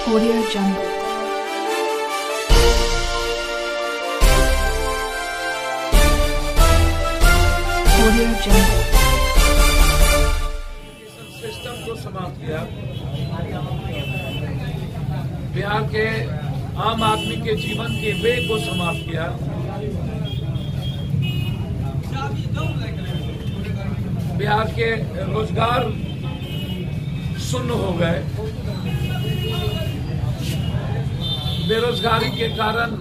Audio Jungle. Audio Jungle. System को समाप्त किया, बिहार के आम आदमी के जीवन के वेग को समाप्त किया, बिहार के रोजगार शून्य हो गए, बेरोजगारी के कारण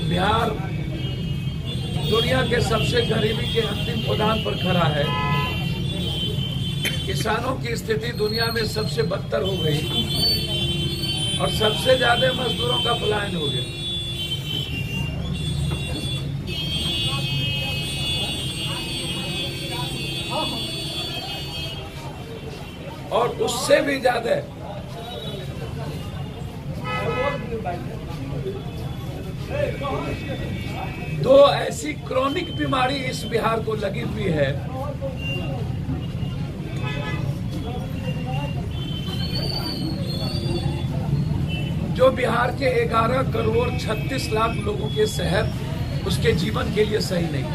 बिहार दुनिया के सबसे गरीबी के अंतिम उदान पर खड़ा है। किसानों की स्थिति दुनिया में सबसे बदतर हो गई और सबसे ज्यादा मजदूरों का पलायन हो गया। और उससे भी ज्यादा दो ऐसी क्रॉनिक बीमारी इस बिहार को लगी हुई है, जो बिहार के 11 करोड़ 36 लाख लोगों के सेहत उसके जीवन के लिए सही नहीं।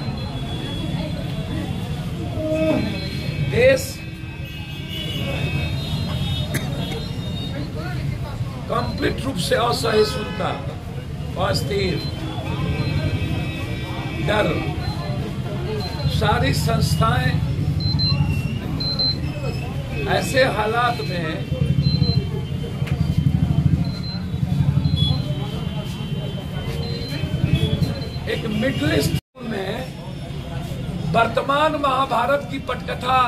देश कंप्लीट रूप से असहिष्णुता, अस्थिर, डर, सारी संस्थाएं ऐसे हालात में एक मिडिल ईस्ट में वर्तमान महाभारत की पटकथा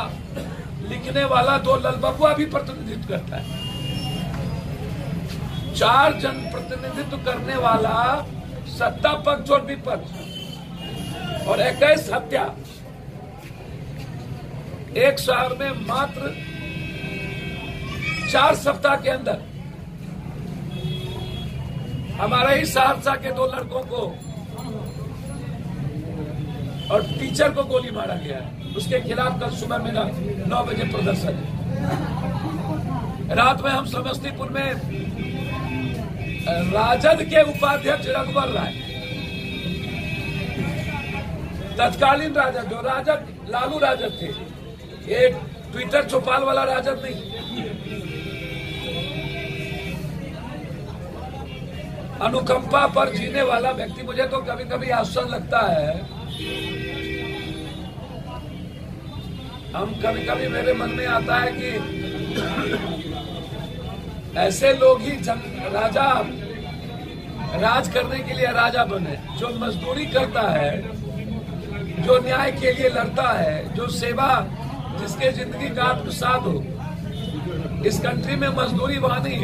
लिखने वाला दो ललबबुआ भी प्रतिनिधित्व करता है। 4 जन प्रतिनिधित्व करने वाला सत्ता पक्ष और विपक्ष और 21 हत्या एक शहर में मात्र 4 सप्ताह के अंदर। हमारे ही सहरसा के 2 लड़कों को और टीचर को गोली मारा गया है। उसके खिलाफ कल सुबह मेरा 9 बजे प्रदर्शन है। रात में हम समस्तीपुर में राजद के उपाध्यक्ष रघुवर राय, तत्कालीन राजद, जो राजद लालू राजद थे, ये ट्विटर चौपाल वाला राजद नहीं, अनुकंपा पर जीने वाला व्यक्ति। मुझे तो कभी कभी आश्चर्य लगता है, हम कभी कभी मेरे मन में आता है कि ऐसे लोग ही राजा राज करने के लिए राजा बने, जो मजदूरी करता है, जो न्याय के लिए लड़ता है, जो सेवा, जिसके जिंदगी का आत्मसात हो। इस कंट्री में मजदूरी वानी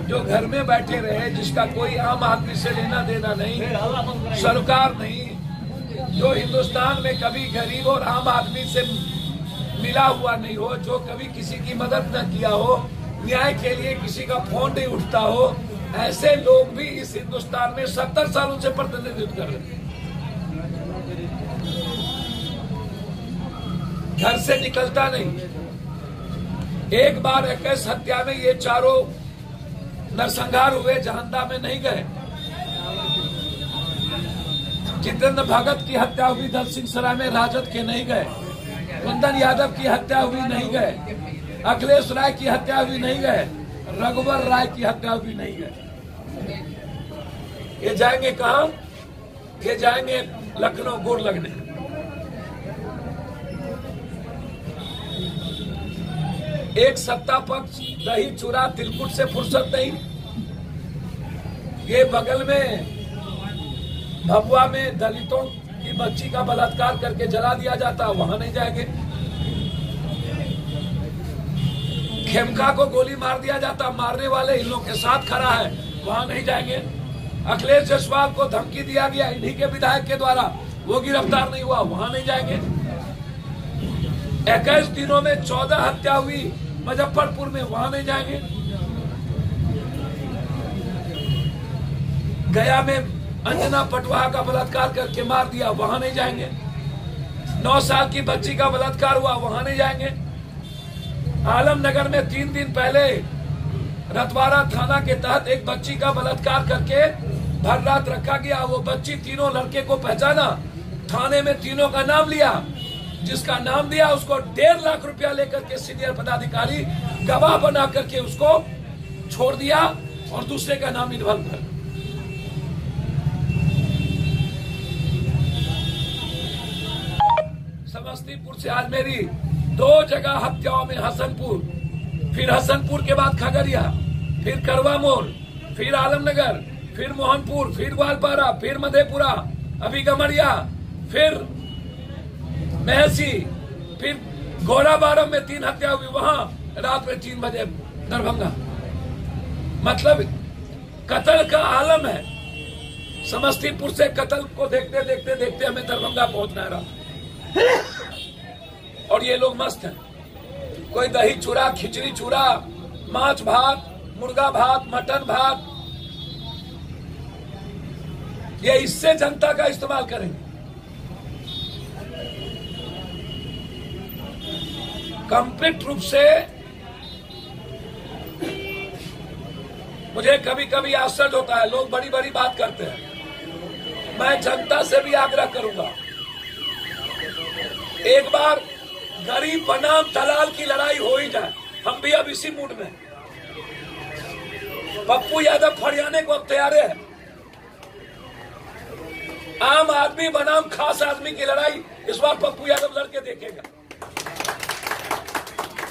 जो घर में बैठे रहे, जिसका कोई आम आदमी से लेना देना नहीं, सरकार नहीं, जो हिंदुस्तान में कभी गरीब और आम आदमी से मिला हुआ नहीं हो, जो कभी किसी की मदद न किया हो, न्याय के लिए किसी का फोन नहीं उठता हो, ऐसे लोग भी इस हिंदुस्तान में 70 सालों से प्रतिनिधित्व कर रहे हैं। घर से निकलता नहीं। एक बार 21 हत्या में ये चारों नरसंहार हुए, जहांदा में नहीं गए। जितेंद्र भगत की हत्या हुई दल सिंह सराय में, राजद के नहीं गए। कुंदन यादव की हत्या हुई, नहीं गए। अखिलेश राय की हत्या हुई, नहीं गए। रघुवर राय की हत्या हुई, नहीं गए। ये जाएंगे कहां? ये जाएंगे लखनऊ गुड़ लगने। एक सत्ता पक्ष दही चूरा तिलकुट से फुर्सत नहीं। ये बगल में भभुआ में दलितों की बच्ची का बलात्कार करके जला दिया जाता, वहां नहीं जाएंगे। खेमका को गोली मार दिया जाता, मारने वाले इन लोग के साथ खड़ा है, वहां नहीं जाएंगे। अखिलेश जायसवाल को धमकी दिया गया इन्हीं के विधायक के द्वारा, वो गिरफ्तार नहीं हुआ, वहां नहीं जाएंगे। 21 दिनों में 14 हत्या हुई मुजफ्फरपुर में, वहां नहीं जाएंगे। गया में अंजना पटवाहा का बलात्कार करके मार दिया, वहां नहीं जाएंगे। 9 साल की बच्ची का बलात्कार हुआ, वहां नहीं जाएंगे। आलमनगर में 3 दिन पहले रतवाड़ा थाना के तहत एक बच्ची का बलात्कार करके भर रात रखा गया। वो बच्ची तीनों लड़के को पहचाना, थाने में तीनों का नाम लिया, जिसका नाम दिया उसको 1.5 लाख रुपया लेकर के सीनियर पदाधिकारी गवाह बना करके उसको छोड़ दिया और दूसरे का नाम इन्वॉल्व कर। समस्तीपुर से आज मेरी 2 जगह हत्याओं में हसनपुर, फिर हसनपुर के बाद खगड़िया, फिर करवा मोड़, फिर आलमनगर, फिर मोहनपुर, फिर ग्वालपारा, फिर मधेपुरा, अभी गमरिया, फिर महसी, फिर घोड़ाबाड़ा में 3 हत्या हुई, वहां रात में 3 बजे दरभंगा। मतलब कत्ल का आलम है। समस्तीपुर से कत्ल को देखते देखते देखते हमें दरभंगा पहुंचना रहा। और ये लोग मस्त हैं, कोई दही चूड़ा, खिचड़ी चूड़ा, माछ भात, मुर्गा भात, मटन भात, ये इससे जनता का इस्तेमाल करेंगे। कंप्लीट रूप से मुझे कभी कभी आश्चर्य होता है, लोग बड़ी बड़ी बात करते हैं। मैं जनता से भी आग्रह करूंगा, एक बार गरीब बनाम दलाल की लड़ाई हो ही जाए। हम भी अब इसी मूड में। पप्पू यादव फरियाने को अब तैयार है। आम आदमी बनाम खास आदमी की लड़ाई इस बार पप्पू यादव लड़के देखेगा।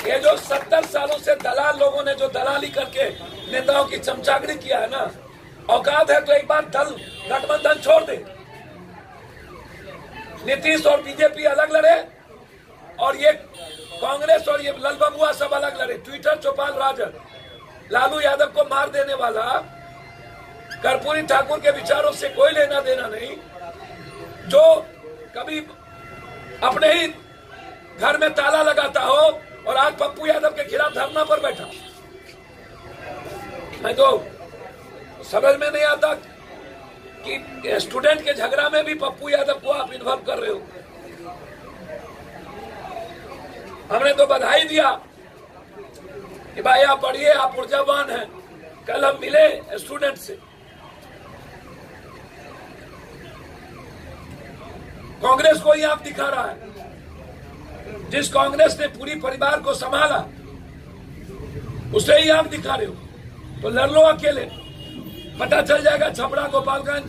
ये जो 70 सालों से दलाल लोगों ने जो दलाली करके नेताओं की चमचागिरी किया है ना, औकात है तो एक बार दल गठबंधन छोड़ दे। नीतीश और बीजेपी अलग लड़े और ये कांग्रेस और ये लल बबुआ सब अलग लड़े। ट्विटर चौपाल राजन, लालू यादव को मार देने वाला, कर्पूरी ठाकुर के विचारों से कोई लेना देना नहीं, जो कभी अपने ही घर में ताला लगाता हो और आज पप्पू यादव के खिलाफ धरना पर बैठा। मैं तो समझ में नहीं आता कि स्टूडेंट के झगड़ा में भी पप्पू यादव को आप इन्वॉल्व कर रहे हो। हमने तो बधाई दिया कि भाई आप पढ़िए, आप ऊर्जावान हैं। कल हम मिले स्टूडेंट से, कांग्रेस को ही आप दिखा रहा है। जिस कांग्रेस ने पूरी परिवार को संभाला उसे ही आप दिखा रहे हो। तो लड़ लो अकेले, पता चल जाएगा छपरा, गोपालगंज,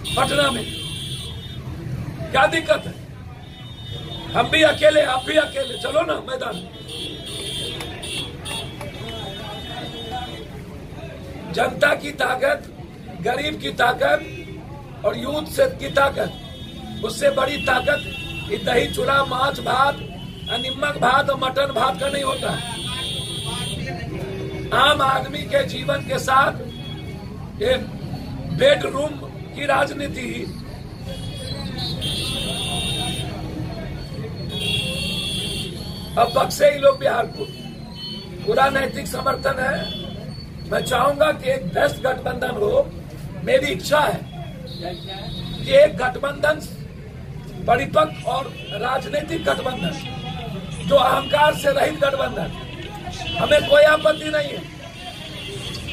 पटना में क्या दिक्कत है। हम भी अकेले, आप भी अकेले, चलो ना मैदान। जनता की ताकत, गरीब की ताकत और यूथ से की ताकत, उससे बड़ी ताकत ये दही चूड़ा, माछ भात, निम्मक भात और मटन भात का नहीं होता है। आम आदमी के जीवन के साथ ये बेडरूम की राजनीति अब बक्से ही लोग बिहार को पूरा नैतिक समर्थन है। मैं चाहूंगा कि एक बेस्ट गठबंधन हो। मेरी इच्छा है कि एक गठबंधन परिपक्व और राजनीतिक गठबंधन, जो अहंकार से रहित गठबंधन, हमें कोई आपत्ति नहीं है।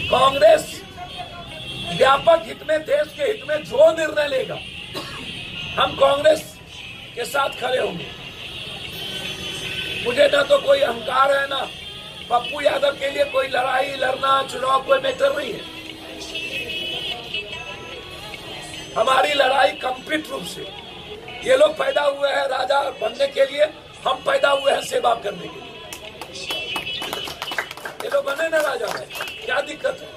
कांग्रेस व्यापक हित में, देश के हित में जो निर्णय लेगा, हम कांग्रेस के साथ खड़े होंगे। मुझे ना तो कोई अहंकार है, ना पप्पू यादव के लिए कोई लड़ाई लड़ना, चुनाव कोई मैटर नहीं है। हमारी लड़ाई कंप्लीट रूप से, ये लोग पैदा हुए हैं राजा बनने के लिए, हम पैदा हुए हैं सेवा करने के लिए। ये लोग बने ना राजा है, क्या दिक्कत है।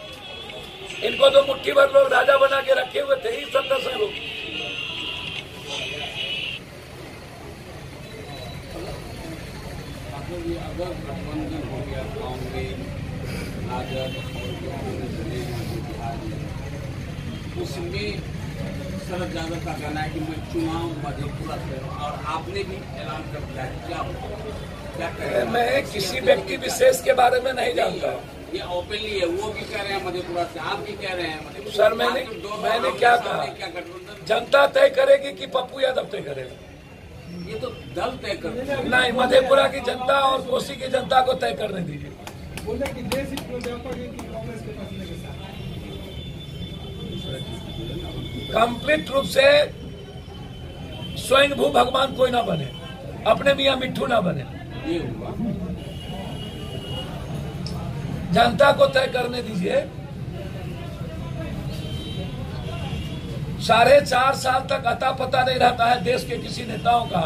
इनको तो मुट्ठी भर लोग राजा बना के रखे हुए थे ही 70 सालों। अगर गठबंधन हो गया कांग्रेस, राजद और जो बिहार में, उसमें शरद यादव का कहना है कि मैं चुनाव मधेपुरा से, और आपने भी ऐलान कर दिया है, क्या करें? मैं किसी व्यक्ति विशेष के बारे में नहीं जानता। ये ओपनली है, वो भी कह रहे हैं मधेपुरा से, आप भी कह रहे हैं मधेपुरा। सर मैंने क्या कहा, क्या गठबंधन जनता तय करेगी कि पप्पू यादव तय करेगा। ये तो दल तय करते हैं। नहीं, मधेपुरा की जनता और कोसी की जनता को तय करने दीजिए। बोले कि देश हित में व्यापक है कि कांग्रेस के फैसले के साथ कंप्लीट रूप से स्वयं भू भगवान कोई ना बने, अपने मियां मिट्ठू ना बने, ये हुआ। जनता को तय करने दीजिए। 4.5 साल तक अता पता नहीं रहता है देश के किसी नेताओं का।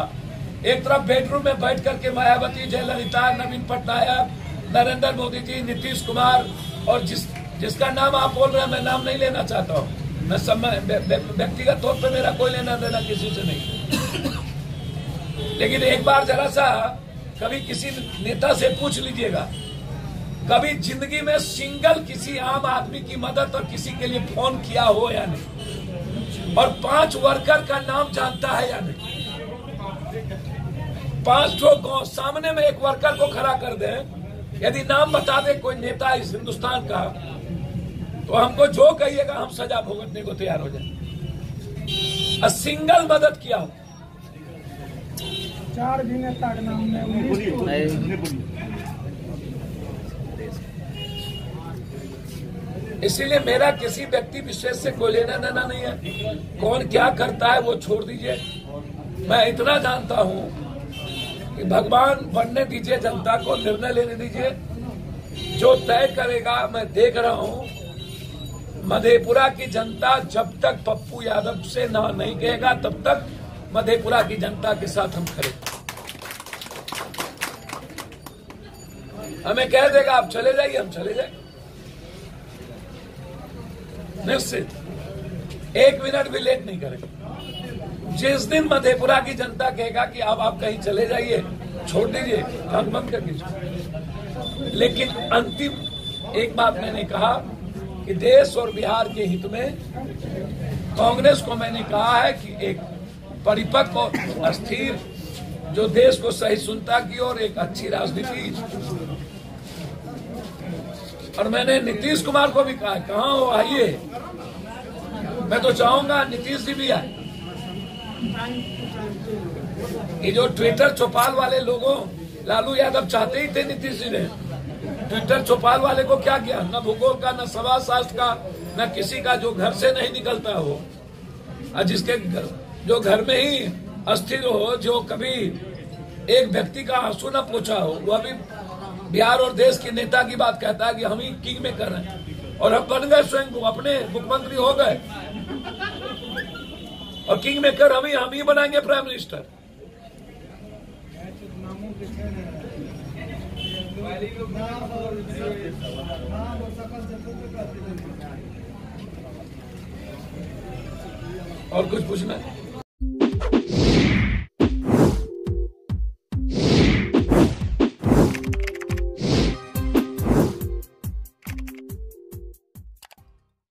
एक तरफ बेडरूम में बैठ करके मायावती, जयललिता, नवीन पटनायक, नरेंद्र मोदी जी, नीतीश कुमार और जिसका नाम आप बोल रहे हैं, मैं नाम नहीं लेना चाहता हूँ। मैं व्यक्तिगत तौर पे मेरा कोई लेना देना किसी से नहीं, लेकिन एक बार जरा सा कभी किसी नेता से पूछ लीजिएगा, कभी जिंदगी में सिंगल किसी आम आदमी की मदद और किसी के लिए फोन किया हो या नहीं, और 5 वर्कर का नाम जानता है या नहीं। 5 गांव सामने में एक वर्कर को खड़ा कर दे, यदि नाम बता दे कोई नेता इस हिंदुस्तान का, तो हमको जो कहिएगा हम सजा भुगतने को तैयार हो जाए। सिंगल मदद किया हो। 4 भी नेता के नाम में इसीलिए मेरा किसी व्यक्ति विशेष से कोई लेना देना नहीं है। कौन क्या करता है वो छोड़ दीजिए। मैं इतना जानता हूं कि भगवान बनने दीजिए, जनता को निर्णय लेने दीजिए, जो तय करेगा। मैं देख रहा हूं मधेपुरा की जनता जब तक पप्पू यादव से ना नहीं कहेगा, तब तक मधेपुरा की जनता के साथ हम खड़े। हमें कह देगा आप चले जाइए, हम चले जाएंगे निश्चित। 1 मिनट भी लेट नहीं करेंगे। जिस दिन मधेपुरा की जनता कहेगा कि अब आप कहीं चले जाइए, छोड़ दीजिए, काम बंद कर दीजिए। लेकिन अंतिम एक बात मैंने कहा कि देश और बिहार के हित में कांग्रेस को मैंने कहा है कि एक परिपक्व और स्थिर, जो देश को सही सुनता की और एक अच्छी राजनीति। और मैंने नीतीश कुमार को भी कहा, कहाँ हो, आइए। मैं तो चाहूंगा नीतीश जी भी आए। ये जो ट्विटर चौपाल वाले लोगों, लालू यादव चाहते ही थे नीतीश जी ने। ट्विटर चौपाल वाले को क्या किया, न भूगोल का, न समाजशास्त्र का, न किसी का, जो घर से नहीं निकलता हो, और जिसके जो घर में ही अस्थिर हो, जो कभी एक व्यक्ति का आंसू न पूछा हो, वो अभी बिहार और देश के नेता की बात कहता है कि हम ही किंग मेकर हैं, और हम बन गए स्वयं अपने मुख्यमंत्री हो गए, और किंग मेकर हम ही बनाएंगे प्राइम मिनिस्टर। और कुछ पूछना है?